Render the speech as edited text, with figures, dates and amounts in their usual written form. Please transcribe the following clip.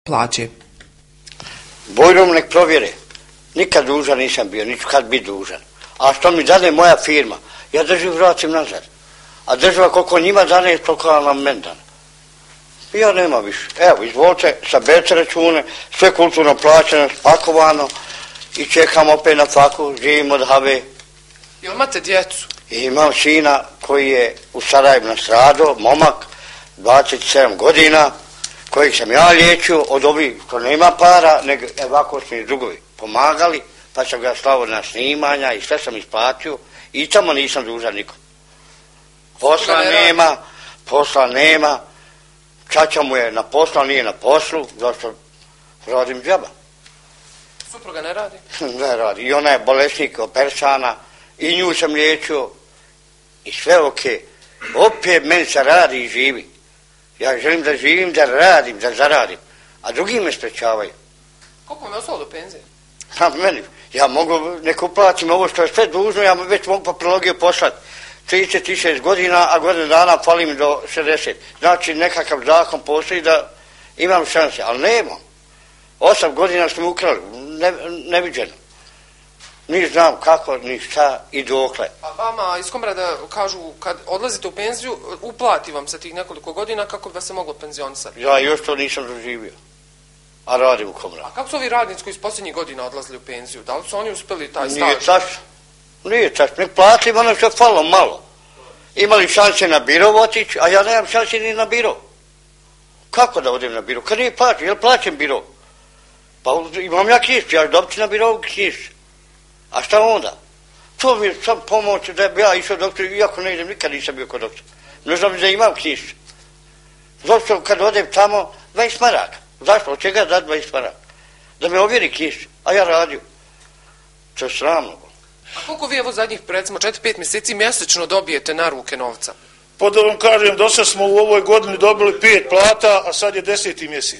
plaće. Bojrom nek provjere. Nikad dužan nisam bio, niću kad biti dužan. A što mi dane moja firma, ja državu vratim nazad. A država koliko njima dane, toliko nam meni dane. Ja nema više. Evo, izvolite, saberite račune, sve kulturno plaćeno, spakovano i čekam opet na faku, živim od HV. Imate djecu? Imam sina koji je u Sarajevu nastradao, momak, 27 godina, kojeg sam ja liječio od ovih što nema para, nego ovako su mi drugovi pomagali, pa sam ga slao na snimanja i sve sam isplatio i tamo nisam dužan nikom. Posla nema, čača mu je na poslu, a nije na poslu, zašto radim džaba. Supruga ne radi? Ne radi, i ona je bolesnik, operisana, i nju sam liječio i sve okej. Opet meni se radi i živi. Ja želim da živim, da radim, da zaradim, a drugi me sprečavaju. Koliko me ostalo do penzije? Ja mogu, neko platim ovo što je sve dužno, ja već mogu papirologiju poslati. 36 godina, a godinu dana fali mi do 60. Znači nekakav zakon postoji da imam šanse, ali nemam. 8 godina smo ukrali, neviđeno. Ni znam kako, ni šta i dokle. A vama iz Komrada kažu kad odlazite u penziju, uplati vam se tih nekoliko godina kako bi vas se moglo penzionisati. Ja još to nisam doživio, a radim u Komradu. A kako su ovi radnici koji iz posljednjih godina odlazili u penziju? Da li su oni uspjeli taj staž? Nije tačno, ne platim ono što je falilo malo. Imali šanse na biro otići, a ja nemam šanse ni na biro. Kako da odem na biro? Kad nije plaćen, jel plaćem biro? Pa imam ja knjižicu, ja dobiti na biro knjižicu. A šta onda? To mi je sam pomoć da bi ja išao doktor, iako ne idem, nikad nisam bio kod doktora. Ne znam da imam knjižicu. Zašto kad odem tamo, 20 maraka. Zašto? Od čega dati 20 maraka? Da me ovjeri knjižicu, a ja radio. To je sramno. A koliko vi evo zadnjih, recimo, 4-5 mjeseci mjesečno dobijete na ruke novca? Pa da vam kažem, do sad smo u ovoj godini dobili 5 plata, a sad je 10. mjesec.